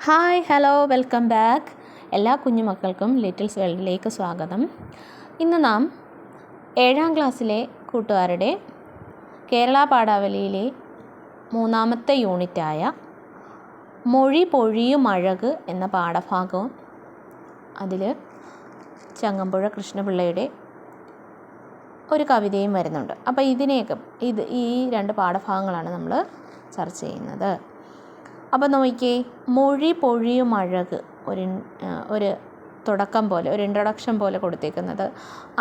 Hi hello welcome back. എല്ലാ കുഞ്ഞുമക്കൾക്കും littles വേൾഡിലേക്ക് സ്വാഗതം. ഇന്ന് നാം 7ാം ക്ലാസ്സിലെ കൂട്ടുകാരുടെ കേരള പാഠാവലിയിലെ 3ാമത്തെ യൂണിറ്റായ മൊഴി പൊഴിയും അഴക് എന്ന പാഠഭാഗവും അതിൽ ചങ്ങമ്പുഴ കൃഷ്ണപിള്ളയുടെ ഒരു കവിതയും വരുന്നുണ്ട്. അപ്പോൾ ഈ 2 പാഠഭാഗങ്ങളാണ് നമ്മൾ ചർച്ച ചെയ്യുന്നത്. അപ്പോൾ നോക്കിക്കേ, മൊഴി പൊഴിയും അഴക് ഒരു തുടക്കം പോലെ, ഒരു ഇൻട്രൊഡക്ഷൻ പോലെ കൊടുത്തേക്കുന്നത്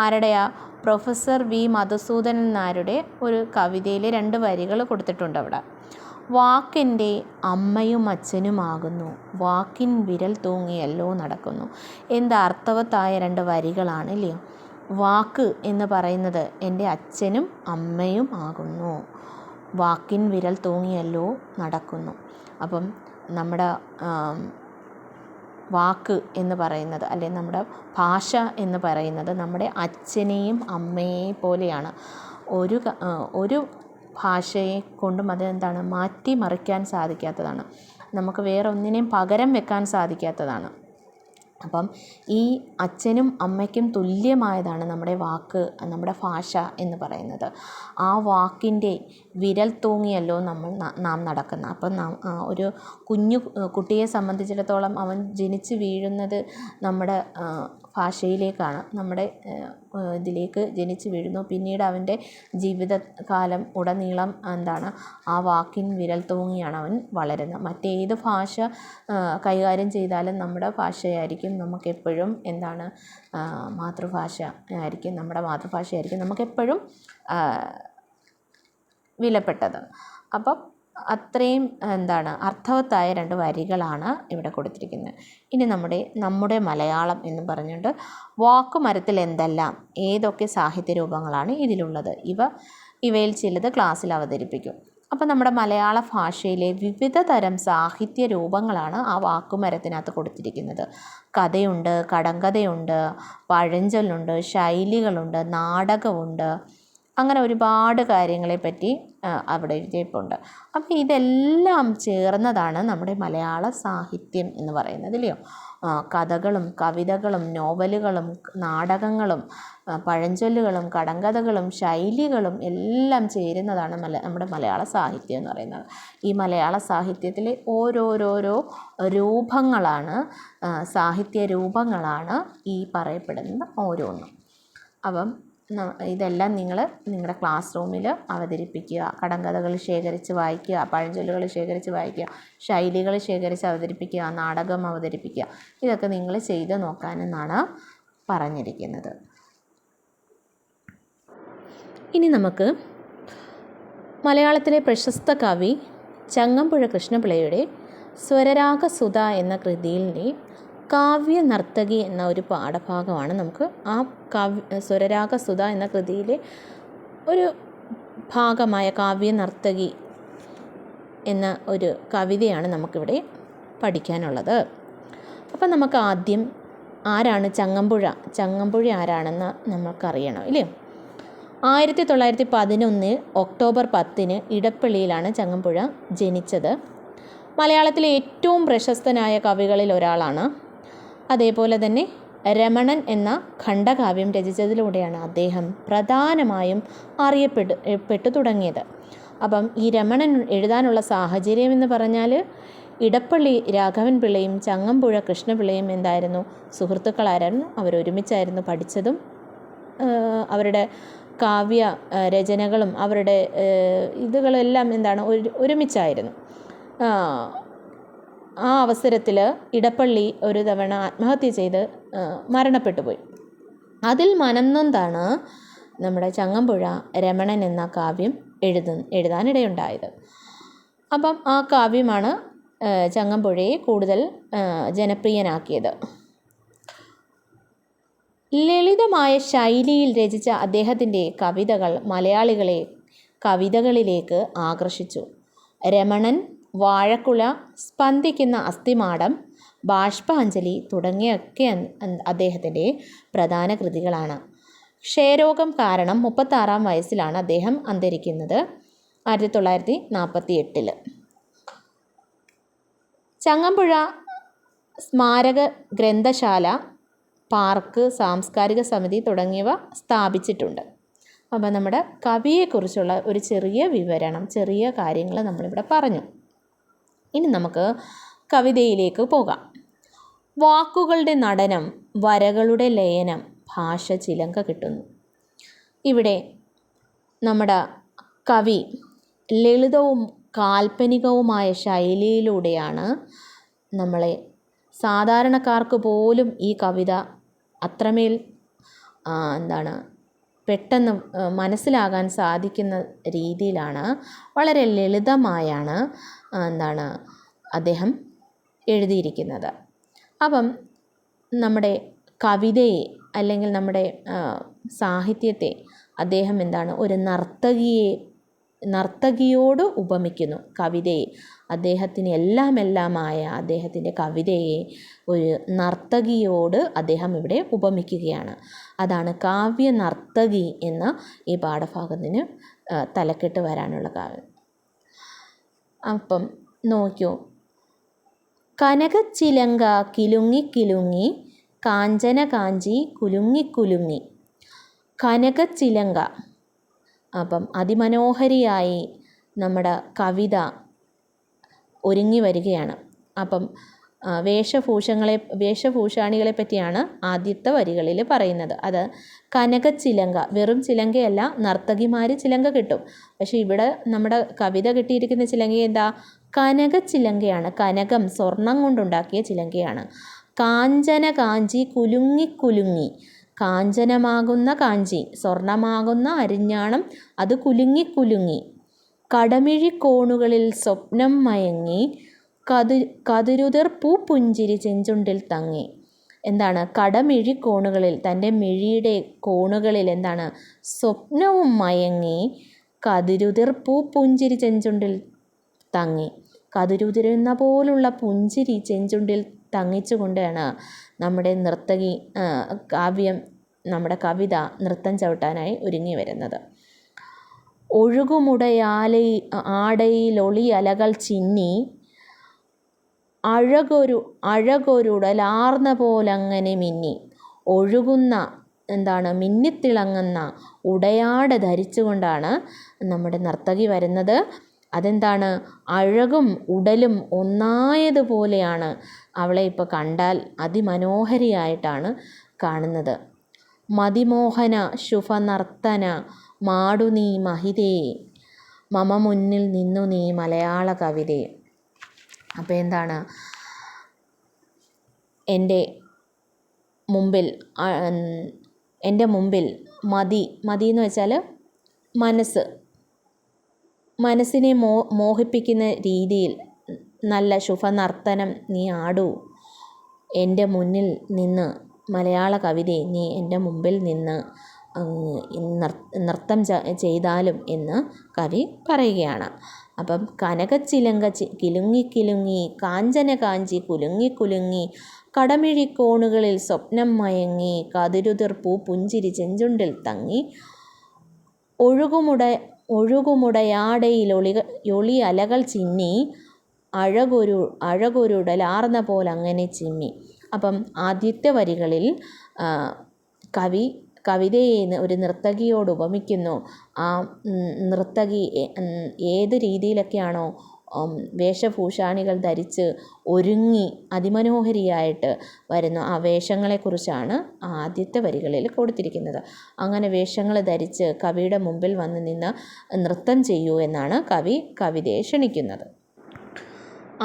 ആരുടെയാ? പ്രൊഫസർ വി മധുസൂദനൻ നായരുടെ ഒരു കവിതയിലെ 2 വരികൾ കൊടുത്തിട്ടുണ്ട് അവിടെ. വാക്കെൻ്റെ അമ്മയും അച്ഛനുമാകുന്നു, വാക്കിൻ വിരൽ തൂങ്ങിയല്ലോ നടക്കുന്നു. എന്താ അർത്ഥവത്തായ 2 വരികളാണ് ഇല്ലയോ? വാക്ക് എന്ന് പറയുന്നത് എൻ്റെ അച്ഛനും അമ്മയും ആകുന്നു, വാക്കിൻ വിരൽ തൂങ്ങിയല്ലോ നടക്കുന്നു. അപ്പം നമ്മുടെ വാക്ക് എന്ന് പറയുന്നത്, അല്ലെങ്കിൽ നമ്മുടെ ഭാഷ എന്ന് പറയുന്നത് നമ്മുടെ അച്ഛനെയും അമ്മയെയും പോലെയാണ്. ഒരു ഭാഷയെ കൊണ്ടും അതെന്താണ്, മാറ്റിമറിക്കാൻ സാധിക്കാത്തതാണ്. നമുക്ക് വേറെ ഒന്നിനെയും പകരം വെക്കാൻ സാധിക്കാത്തതാണ്. അപ്പം ഈ അച്ഛനും അമ്മയ്ക്കും തുല്യമായതാണ് നമ്മുടെ വാക്ക്, നമ്മുടെ ഭാഷ എന്ന് പറയുന്നത്. ആ വാക്കിൻ്റെ വിരൽ തൂങ്ങിയല്ലോ നാം നടക്കുന്നത്. അപ്പം ഒരു കുട്ടിയെ സംബന്ധിച്ചിടത്തോളം അവൻ ജനിച്ച് വീഴുന്നത് നമ്മുടെ ഭാഷയിലേക്കാണ്, നമ്മുടെ ഇതിലേക്ക് ജനിച്ച് വീഴുന്നു. പിന്നീട് അവൻ്റെ ജീവിതകാലം ഉടനീളം എന്താണ്, ആ വാക്കിൻ വിരൽ തൂങ്ങിയാണ് അവൻ വളരുന്നത്. മറ്റേത് ഭാഷ കൈകാര്യം ചെയ്താലും നമ്മുടെ ഭാഷയായിരിക്കും നമുക്കെപ്പോഴും എന്താണ്, മാതൃഭാഷ ആയിരിക്കും, നമ്മുടെ മാതൃഭാഷയായിരിക്കും നമുക്കെപ്പോഴും വിലപ്പെട്ടത്. അപ്പം അത്രയും എന്താണ് അർത്ഥവത്തായ 2 വരികളാണ് ഇവിടെ കൊടുത്തിരിക്കുന്നത്. ഇനി നമ്മുടെ മലയാളം എന്ന് പറഞ്ഞുകൊണ്ട് വാക്കുമരത്തിൽ എന്തെല്ലാം, ഏതൊക്കെ സാഹിത്യ രൂപങ്ങളാണ് ഇതിലുള്ളത്, ഇവയിൽ ചിലത് ക്ലാസ്സിൽ അവതരിപ്പിക്കും. അപ്പോൾ നമ്മുടെ മലയാള ഭാഷയിലെ വിവിധ തരം സാഹിത്യ രൂപങ്ങളാണ് ആ വാക്കുമരത്തിനകത്ത് കൊടുത്തിരിക്കുന്നത്. കഥയുണ്ട്, കടങ്കഥയുണ്ട്, പഴഞ്ചൊല്ലുണ്ട്, ശൈലികളുണ്ട്, നാടകമുണ്ട്, അങ്ങനെ ഒരുപാട് കാര്യങ്ങളെപ്പറ്റി അവിടെ എഴുതിയിട്ടുണ്ട്. അപ്പോൾ ഇതെല്ലാം ചേർന്നതാണ് നമ്മുടെ മലയാള സാഹിത്യം എന്ന് പറയുന്നത് ഇല്ലയോ? കഥകളും കവിതകളും നോവലുകളും നാടകങ്ങളും പഴഞ്ചൊല്ലുകളും കടങ്കഥകളും ശൈലികളും എല്ലാം ചേരുന്നതാണ് നമ്മുടെ മലയാള സാഹിത്യം എന്ന് പറയുന്നത്. ഈ മലയാള സാഹിത്യത്തിലെ ഓരോരോ രൂപങ്ങളാണ്, സാഹിത്യ രൂപങ്ങളാണ് ഈ പറയപ്പെടുന്ന ഓരോന്നും. അപ്പം ഇതെല്ലാം നിങ്ങളുടെ ക്ലാസ് റൂമിൽ അവതരിപ്പിക്കുക. കടങ്കഥകൾ ശേഖരിച്ച് വായിക്കുക, പഴഞ്ചൊല്ലുകൾ ശേഖരിച്ച് വായിക്കുക, ശൈലികൾ ശേഖരിച്ച് അവതരിപ്പിക്കുക, നാടകം അവതരിപ്പിക്കുക. ഇതൊക്കെ നിങ്ങൾ ചെയ്ത് നോക്കാനെന്നാണ് പറഞ്ഞിരിക്കുന്നത്. ഇനി നമുക്ക് മലയാളത്തിലെ പ്രശസ്ത കവി ചങ്ങമ്പുഴ കൃഷ്ണപിള്ളയുടെ സ്വരരാഗസുധ എന്ന കൃതിയിലെ കാവ്യ നർത്തകി എന്ന ഒരു പാഠഭാഗമാണ് നമുക്ക് ആ സ്വരരാഗസുധ എന്ന കൃതിയിലെ ഒരു ഭാഗമായ കാവ്യ നർത്തകി എന്ന ഒരു കവിതയാണ് നമുക്കിവിടെ പഠിക്കാനുള്ളത്. അപ്പം നമുക്ക് ആദ്യം ആരാണ് ചങ്ങമ്പുഴ ആരാണെന്ന് നമുക്കറിയണം ഇല്ലേ? 1911 ഒക്ടോബർ 10 ഇടപ്പള്ളിയിലാണ് ചങ്ങമ്പുഴ ജനിച്ചത്. മലയാളത്തിലെ ഏറ്റവും പ്രശസ്തനായ കവികളിൽ ഒരാളാണ്. അതേപോലെ തന്നെ രമണൻ എന്ന ഖണ്ഡകാവ്യം രചിച്ചതിലൂടെയാണ് അദ്ദേഹം പ്രധാനമായും അറിയപ്പെട്ടു തുടങ്ങിയത്. അപ്പം ഈ രമണൻ എഴുതാനുള്ള സാഹചര്യം എന്ന് പറഞ്ഞാൽ ഇടപ്പള്ളി രാഘവൻ പിള്ളയും ചങ്ങമ്പുഴ കൃഷ്ണപിള്ളയും എന്തായിരുന്നു, സുഹൃത്തുക്കളായിരുന്നു. അവരൊരുമിച്ചായിരുന്നു പഠിച്ചതും അവരുടെ കാവ്യ രചനകളും അവരുടെ ഇതുകളെല്ലാം എന്താണ് ഒരുമിച്ചായിരുന്നു. ആ അവസരത്തിൽ ഇടപ്പള്ളി ഒരു തവണ ആത്മഹത്യ ചെയ്ത് മരണപ്പെട്ടു പോയി. അതിൽ മനംനൊന്താണ് നമ്മുടെ ചങ്ങമ്പുഴ രമണൻ എന്ന കാവ്യം എഴുതാനിടയുണ്ടായത്. അപ്പം ആ കാവ്യമാണ് ചങ്ങമ്പുഴയെ കൂടുതൽ ജനപ്രിയനാക്കിയത്. ലളിതമായ ശൈലിയിൽ രചിച്ച അദ്ദേഹത്തിൻ്റെ കവിതകൾ മലയാളികളെ കവിതകളിലേക്ക് ആകർഷിച്ചു. രമണൻ, വാഴക്കുല, സ്പന്ദിക്കുന്ന അസ്ഥിമാടം, ബാഷ്പാഞ്ജലി തുടങ്ങിയൊക്കെ അദ്ദേഹത്തിൻ്റെ പ്രധാന കൃതികളാണ്. ക്ഷയരോഗം കാരണം 36-ാം വയസ്സിലാണ് അദ്ദേഹം അന്തരിക്കുന്നത്, 1948. ചങ്ങമ്പുഴ സ്മാരക ഗ്രന്ഥശാല, പാർക്ക്, സാംസ്കാരിക സമിതി തുടങ്ങിയവ സ്ഥാപിച്ചിട്ടുണ്ട്. അപ്പോൾ നമ്മുടെ കവിയെക്കുറിച്ചുള്ള ഒരു ചെറിയ വിവരണം, ചെറിയ കാര്യങ്ങൾ നമ്മളിവിടെ പറഞ്ഞു. ഇനി നമുക്ക് കവിതയിലേക്ക് പോകാം. വാക്കുകളുടെ നടനം, വരകളുടെ ലയനം, ഭാഷ ചിലങ്ക കിട്ടുന്നു. ഇവിടെ നമ്മുടെ കവി ലളിതവും കാൽപ്പനികവുമായ ശൈലിയിലൂടെയാണ് നമ്മളെ, സാധാരണക്കാർക്ക് പോലും ഈ കവിത അത്രമേൽ പെട്ടെന്ന് മനസ്സിലാകാൻ സാധിക്കുന്ന രീതിയിലാണ്, വളരെ ലളിതമായാണ് അദ്ദേഹം എഴുതിയിരിക്കുന്നത്. അപ്പം നമ്മുടെ കവിതയെ അല്ലെങ്കിൽ നമ്മുടെ സാഹിത്യത്തെ അദ്ദേഹം ഒരു നർത്തകിയോട് ഉപമിക്കുന്നു. കവിതയെ, അദ്ദേഹത്തിന് എല്ലാമായ അദ്ദേഹത്തിൻ്റെ കവിതയെ ഒരു നർത്തകിയോട് അദ്ദേഹം ഇവിടെ ഉപമിക്കുകയാണ്. അതാണ് കാവ്യ നർത്തകി എന്ന് ഈ പാഠഭാഗത്തിന് തലക്കെട്ട് വരാനുള്ള കാരണം. അപ്പം നോക്കൂ, കനകച്ചിലങ്ക കിലുങ്ങി കിലുങ്ങി, കാഞ്ചന കാഞ്ചി കുലുങ്ങി കുലുങ്ങി. കനകച്ചിലങ്ക, അപ്പം അതിമനോഹരിയായി നമ്മുടെ കവിത ഒരുങ്ങി വരികയാണ്. അപ്പം വേഷഭൂഷാണികളെ പറ്റിയാണ് ആദ്യത്തെ വരികളിൽ പറയുന്നത്. അത് കനകച്ചിലങ്ക, വെറും ചിലങ്കയല്ല, നർത്തകിമാർ ചിലങ്ക കിട്ടും. പക്ഷേ ഇവിടെ നമ്മുടെ കവിത കിട്ടിയിരിക്കുന്ന ചിലങ്ക എന്താ? കനകച്ചിലങ്കയാണ്. കനകം, സ്വർണം കൊണ്ടുണ്ടാക്കിയ ചിലങ്കയാണ്. കാഞ്ചന കാഞ്ചി കുലുങ്ങി കുലുങ്ങി, കാഞ്ചനമാകുന്ന കാഞ്ചി, സ്വർണമാകുന്ന അരിഞ്ഞാണം, അത് കുലുങ്ങി കുലുങ്ങി. കടമിഴിക്കോണുകളിൽ സ്വപ്നം മയങ്ങി, കതിരുതിർ പൂപ്പുഞ്ചിരി ചെഞ്ചുണ്ടിൽ തങ്ങി. എന്താണ്? കടമിഴിക്കോണുകളിൽ, തൻ്റെ മിഴിയുടെ കോണുകളിൽ സ്വപ്നവും മയങ്ങി, കതിരുതിർ പൂപ്പുഞ്ചിരി ചെഞ്ചുണ്ടിൽ തങ്ങി. കതിരുതിരുന്ന പോലുള്ള പുഞ്ചിരി ചെഞ്ചുണ്ടിൽ തങ്ങിച്ചുകൊണ്ടാണ് നമ്മുടെ നമ്മുടെ കവിത നൃത്തം ചവിട്ടാനായി ഒരുങ്ങി വരുന്നത്. ആടയിലൊളി അലകൾ ചിന്നി, അഴകൊരുടലാർന്ന പോലങ്ങനെ മിന്നി. ഒഴുകുന്ന മിന്നിത്തിളങ്ങുന്ന ഉടയാട ധരിച്ചുകൊണ്ടാണ് നമ്മുടെ നർത്തകി വരുന്നത്. അതെന്താണ്? അഴകും ഉടലും ഒന്നായതുപോലെയാണ് അവളെ ഇപ്പോൾ കണ്ടാൽ അതിമനോഹരിയായിട്ടാണ് കാണുന്നത്. മതിമോഹന ശുഭനർത്തന മാടു നീ മഹിതേ, മമ മുന്നിൽ നിന്നു നീ മലയാള കവിതേ. അപ്പോൾ എൻ്റെ മുമ്പിൽ മതി എന്ന് വെച്ചാൽ മനസ്സിനെ മോഹിപ്പിക്കുന്ന രീതിയിൽ നല്ല ശുഭനർത്തനം നീ ആടൂ. എൻ്റെ മുന്നിൽ നിന്ന്, മലയാള കവിതയെ നീ എൻ്റെ മുമ്പിൽ നിന്ന് നൃത്തം ചെയ്താലും എന്ന് കവി പറയുകയാണ്. അപ്പം കനകച്ചിലങ്ക കിലുങ്ങി കിലുങ്ങി, കാഞ്ചന കാഞ്ചി കുലുങ്ങി കുലുങ്ങി, കടമിഴിക്കോണുകളിൽ സ്വപ്നം മയങ്ങി, കതിരുതിർ പൂപ്പുഞ്ചിരി ചെഞ്ചുണ്ടിൽ തങ്ങി. ഒഴുകുമുടയാടയിലൊളി അലകൾ ചിന്നി, അഴകൊരുടലാർന്ന പോലങ്ങനെ ചിമ്മി. അപ്പം ആദ്യത്തെ വരികളിൽ കവിതയെ ഒരു നർത്തകിയോട് ഉപമിക്കുന്നു. ആ നർത്തകി ഏത് രീതിയിലൊക്കെയാണോ വേഷഭൂഷാണികൾ ധരിച്ച് ഒരുങ്ങി അതിമനോഹരിയായിട്ട് വരുന്നു, ആ വേഷങ്ങളെക്കുറിച്ചാണ് ആദ്യത്തെ വരികളിൽ കൊടുത്തിരിക്കുന്നത്. അങ്ങനെ വേഷങ്ങൾ ധരിച്ച് കവിയുടെ മുമ്പിൽ വന്ന് നിന്ന് നൃത്തം ചെയ്യൂ എന്നാണ് കവി കവിതയെ ക്ഷണിക്കുന്നത്.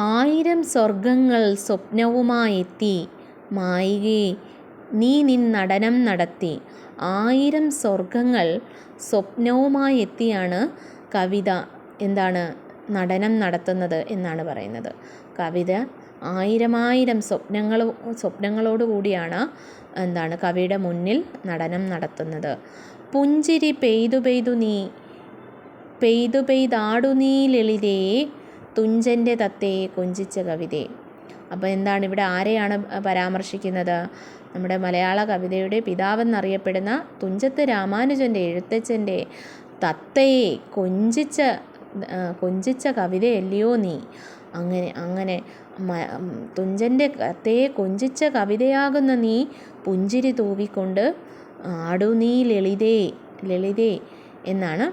1000 സ്വർഗങ്ങൾ സ്വപ്നവുമായെത്തി, മായികേ നീ നിൻ നടനം നടത്തി. 1000 സ്വർഗങ്ങൾ സ്വപ്നവുമായെത്തിയാണ് കവിത നടനം നടത്തുന്നത് എന്നാണ് പറയുന്നത്. കവിത 1000 സ്വപ്നങ്ങളോട് കൂടിയാണ് കവിയുടെ മുന്നിൽ നടനം നടത്തുന്നത്. പുഞ്ചിരി പെയ്തു നീ ലളിതേ, തുഞ്ചൻ്റെ തത്തേ കൊഞ്ചിച്ച കവിതേ. അപ്പോൾ ഇവിടെ ആരെയാണ് പരാമർശിക്കുന്നത്? നമ്മുടെ മലയാള കവിതയുടെ പിതാവെന്നറിയപ്പെടുന്ന തുഞ്ചത്ത് രാമാനുജൻ്റെ, എഴുത്തച്ഛൻ്റെ തത്തയെ കൊഞ്ചിച്ച കവിതയല്ലയോ നീ. അങ്ങനെ തുഞ്ചൻ്റെ തത്തയെ കൊഞ്ചിച്ച കവിതയാകുന്ന നീ പുഞ്ചിരി തൂവിക്കൊണ്ട് ആടു നീ ലളിതേ ലളിതേ എന്നാണ്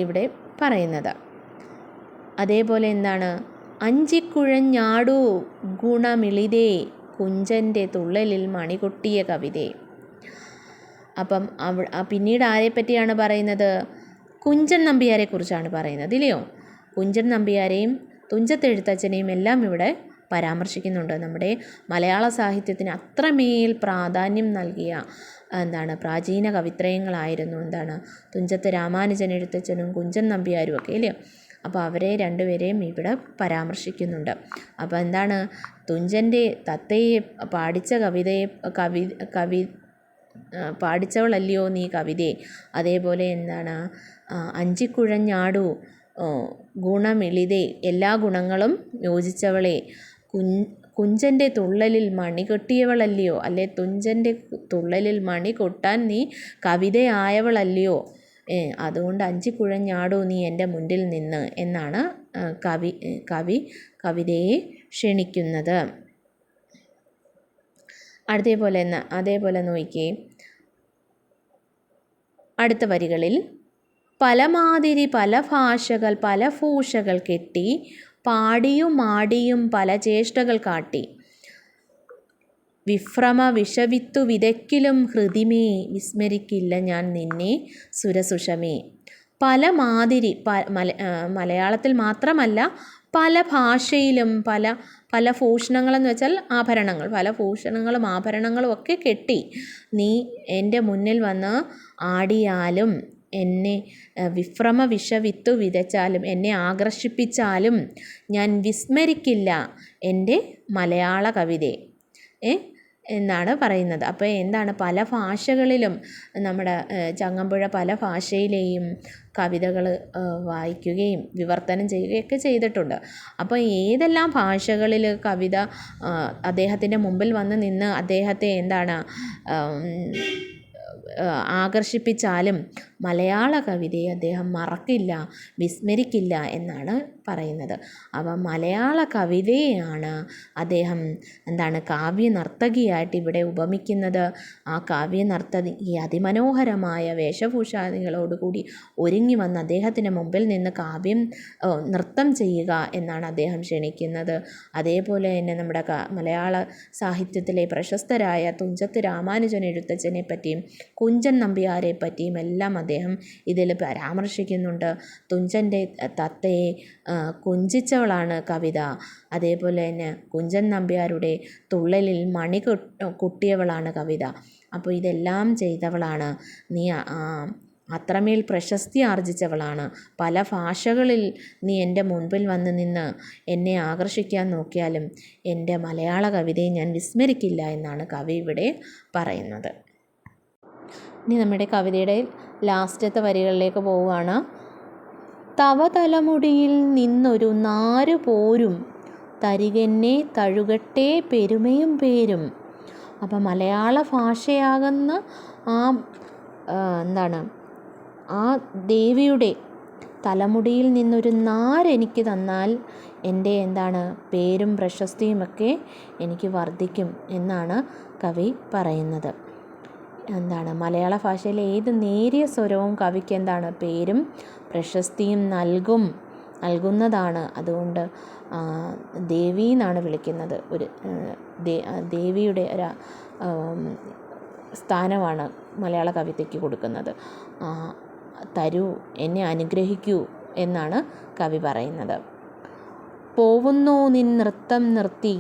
ഇവിടെ പറയുന്നത്. അതേപോലെ എന്താണ്, അഞ്ചിക്കുഴഞ്ഞാടു ഗുണമിളിതേ കുഞ്ചൻ്റെ തുള്ളലിൽ മണികൊട്ടിയ കവിതേ. അപ്പം പിന്നീട് ആരെപ്പറ്റിയാണ് പറയുന്നത്? കുഞ്ചൻ നമ്പ്യാരെ കുറിച്ചാണ് പറയുന്നത്, ഇല്ലയോ? കുഞ്ചൻ നമ്പ്യാരെയും തുഞ്ചത്തെഴുത്തച്ഛനെയും എല്ലാം ഇവിടെ പരാമർശിക്കുന്നുണ്ട്. നമ്മുടെ മലയാള സാഹിത്യത്തിന് അത്രമേൽ പ്രാധാന്യം നൽകിയ പ്രാചീന കവിത്രയങ്ങളായിരുന്നു തുഞ്ചത്ത് രാമാനുജൻ എഴുത്തച്ഛനും കുഞ്ചൻ നമ്പ്യാരും ഒക്കെ, ഇല്ലയോ? അപ്പോൾ അവരെ രണ്ടുപേരെയും ഇവിടെ പരാമർശിക്കുന്നുണ്ട്. അപ്പോൾ തുഞ്ചൻ്റെ തത്തയെ പാടിച്ച പാടിച്ചവളല്ലയോ നീ കവിതയെ. അതേപോലെ അഞ്ചിക്കുഴഞ്ഞാടു ഗുണമിളിതേ എല്ലാ ഗുണങ്ങളും യോജിച്ചവളെ, കുഞ്ചൻ്റെ തുള്ളലിൽ മണി കൊട്ടിയവളല്ലയോ, അല്ലെ തുഞ്ചൻ്റെ തുള്ളലിൽ മണി കൊട്ടാൻ നീ കവിതയായവളല്ലയോ, അതുകൊണ്ട് അഞ്ചിക്കുഴഞ്ഞാടു നീ എൻ്റെ മുന്നിൽ നിന്ന് എന്നാണ് കവി കവിതയെ ക്ഷണിക്കുന്നത്. അതേപോലെ നോക്കിയേ അടുത്ത വരികളിൽ, പലമാതിരി പല ഭാഷകൾ പല ഭൂഷകൾ കെട്ടി പാടിയും ആടിയും പല ചേഷ്ടകൾ കാട്ടി വിഭ്രമ വിഷവിത്തു വിതയ്ക്കിലും ഹൃദിമേ വിസ്മരിക്കില്ല ഞാൻ നിന്നെ സുരസുഷമേ. പല മാതിരി മലയാളത്തിൽ മാത്രമല്ല പല ഭാഷയിലും പല ഭൂഷണങ്ങളെന്ന് വെച്ചാൽ ആഭരണങ്ങൾ, പല ഭൂഷണങ്ങളും ആഭരണങ്ങളും ഒക്കെ കെട്ടി നീ എൻ്റെ മുന്നിൽ വന്ന് ആടിയാലും, എന്നെ വിഭ്രമ വിഷവിത്തു വിതച്ചാലും, എന്നെ ആകർഷിപ്പിച്ചാലും ഞാൻ വിസ്മരിക്കില്ല എൻ്റെ മലയാള കവിതയെ എന്നാണ് പറയുന്നത്. അപ്പോൾ പല ഭാഷകളിലും നമ്മുടെ ചങ്ങമ്പുഴ പല ഭാഷയിലെയും കവിതകൾ വായിക്കുകയും വിവർത്തനം ചെയ്യുകയൊക്കെ ചെയ്തിട്ടുണ്ട്. അപ്പോൾ ഏതെല്ലാം ഭാഷകളിൽ കവിത അദ്ദേഹത്തിൻ്റെ മുമ്പിൽ വന്ന് നിന്ന് അദ്ദേഹത്തെ ആകർഷിപ്പിച്ചാലും മലയാള കവിതയെ അദ്ദേഹം മറക്കില്ല, വിസ്മരിക്കില്ല എന്നാണ് പറയുന്നത്. അപ്പം മലയാള കവിതയെയാണ് അദ്ദേഹം കാവ്യനർത്തകിയായിട്ട് ഇവിടെ ഉപമിക്കുന്നത്. ആ കാവ്യനർത്തകി ഈ അതിമനോഹരമായ വേഷഭൂഷാദികളോടുകൂടി ഒരുങ്ങി വന്ന് അദ്ദേഹത്തിൻ്റെ മുമ്പിൽ നിന്ന് നൃത്തം ചെയ്യുക എന്നാണ് അദ്ദേഹം ക്ഷണിക്കുന്നത്. അതേപോലെ തന്നെ നമ്മുടെ മലയാള സാഹിത്യത്തിലെ പ്രശസ്തരായ തുഞ്ചത്ത് രാമാനുജൻ എഴുത്തച്ഛനെ പറ്റിയും കുഞ്ചൻ നമ്പ്യാരെ പറ്റിയും എല്ലാം അദ്ദേഹം ഇതിൽ പരാമർശിക്കുന്നുണ്ട്. തുഞ്ചൻ്റെ തത്തയെ കൊഞ്ചിച്ചവളാണ് കവിത. അതേപോലെ തന്നെ കുഞ്ചൻ നമ്പ്യാരുടെ തുള്ളലിൽ മണി കൊട്ടിയവളാണ് കവിത. അപ്പോൾ ഇതെല്ലാം ചെയ്തവളാണ് നീ, അത്രമേൽ പ്രശസ്തി ആർജിച്ചവളാണ്. പല ഭാഷകളിൽ നീ എൻ്റെ മുൻപിൽ വന്ന് നിന്ന് എന്നെ ആകർഷിക്കാൻ നോക്കിയാലും എൻ്റെ മലയാള കവിതയെ ഞാൻ വിസ്മരിക്കില്ല എന്നാണ് കവി ഇവിടെ പറയുന്നത്. ഇനി നമ്മുടെ കവിതയുടെ ലാസ്റ്റത്തെ വരികളിലേക്ക് പോവുകയാണ്. തവ തലമുടിയിൽ നിന്നൊരു നാരു പോരും തരികെന്നെ തഴുകട്ടെ പെരുമയും പേരും. അപ്പം മലയാള ഭാഷയാകുന്ന ആ ദേവിയുടെ തലമുടിയിൽ നിന്നൊരു നാരെനിക്ക് തന്നാൽ എൻ്റെ പേരും പ്രശസ്തിയുമൊക്കെ എനിക്ക് വർദ്ധിക്കും എന്നാണ് കവി പറയുന്നത്. മലയാള ഭാഷയിലെ ഏത് നേരിയ സ്വരവും കവിക്ക് പേരും പ്രശസ്തിയും നൽകുന്നതാണ്. അതുകൊണ്ട് ദേവി എന്നാണ് വിളിക്കുന്നത്. ഒരു ദേവിയുടെ ഒരു സ്ഥാനമാണ് മലയാള കവിതയ്ക്ക് കൊടുക്കുന്നത്. തരൂ, എന്നെ അനുഗ്രഹിക്കൂ എന്നാണ് കവി പറയുന്നത്. പോവുന്നോ നിൻ നൃത്തം നിർത്തി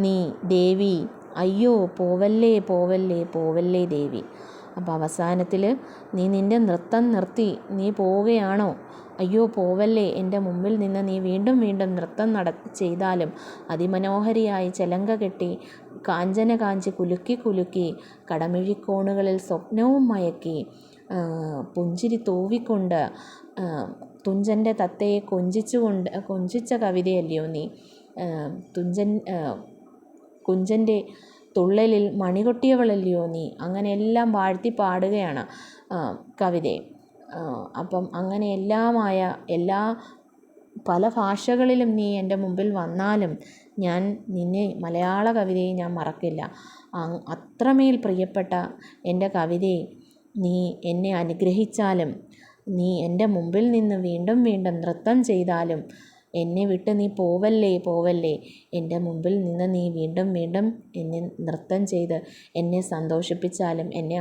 നീ ദേവി, അയ്യോ പോവല്ലേ പോവല്ലേ പോവല്ലേ ദേവി. അപ്പോൾ അവസാനത്തിൽ നീ നിൻ്റെ നൃത്തം നിർത്തി നീ പോവുകയാണോ? അയ്യോ പോവല്ലേ, എൻ്റെ മുമ്പിൽ നിന്ന് നീ വീണ്ടും വീണ്ടും നൃത്തം ചെയ്താലും അതിമനോഹരിയായി ചെലങ്ക കെട്ടി കാഞ്ചന കാഞ്ചി കുലുക്കി കുലുക്കി കടമിഴിക്കോണുകളിൽ സ്വപ്നവും മയക്കി പുഞ്ചിരി തൂവിക്കൊണ്ട് തുഞ്ചൻ്റെ തത്തയെ കൊഞ്ചിച്ച കവിതയല്ലയോ നീ. കുഞ്ചൻ്റെ തുള്ളലിൽ മണികൊട്ടിയവളല്ലയോ നീ. അങ്ങനെയെല്ലാം വാഴ്ത്തി പാടുകയാണ് കവിതയെ. അപ്പം അങ്ങനെ എല്ലാമായ എല്ലാ പല ഭാഷകളിലും നീ എൻ്റെ മുമ്പിൽ വന്നാലും ഞാൻ നിന്നെ മലയാള കവിതയെ ഞാൻ മറക്കില്ല. അത്രമേൽ പ്രിയപ്പെട്ട എൻ്റെ കവിതയെ നീ എന്നെ അനുഗ്രഹിച്ചാലും നീ എൻ്റെ മുമ്പിൽ നിന്ന് വീണ്ടും വീണ്ടും നൃത്തം ചെയ്താലും എന്നെ വിട്ട് നീ പോവല്ലേ പോവല്ലേ, എൻ്റെ മുമ്പിൽ നിന്ന് നീ വീണ്ടും വീണ്ടും എന്നെ നൃത്തം ചെയ്ത് എന്നെ സന്തോഷിപ്പിച്ചാലും എന്നെ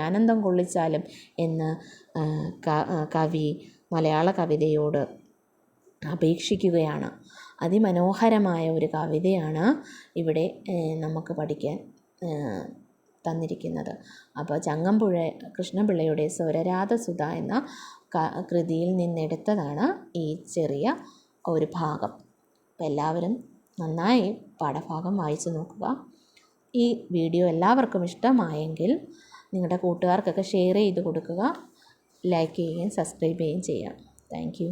ആനന്ദം കൊള്ളിച്ചാലും എന്ന് കവി മലയാള കവിതയോട് അപേക്ഷിക്കുകയാണ്. അതിമനോഹരമായ ഒരു കവിതയാണ് ഇവിടെ നമുക്ക് പഠിക്കാൻ തന്നിരിക്കുന്നത്. അപ്പോൾ ചങ്ങമ്പുഴ കൃഷ്ണപിള്ളയുടെ സ്വരരാധസുധ എന്ന കൃതിയിൽ നിന്നെടുത്തതാണ് ഈ ചെറിയ ഒരു ഭാഗം. അപ്പോൾ എല്ലാവരും നന്നായി പാഠഭാഗം വായിച്ചു നോക്കുക. ഈ വീഡിയോ എല്ലാവർക്കും ഇഷ്ടമായെങ്കിൽ നിങ്ങളുടെ കൂട്ടുകാർക്കൊക്കെ ഷെയർ ചെയ്ത് കൊടുക്കുക. ലൈക്ക് ചെയ്യുകയും സബ്സ്ക്രൈബ് ചെയ്യുകയും ചെയ്യാം. Thank you.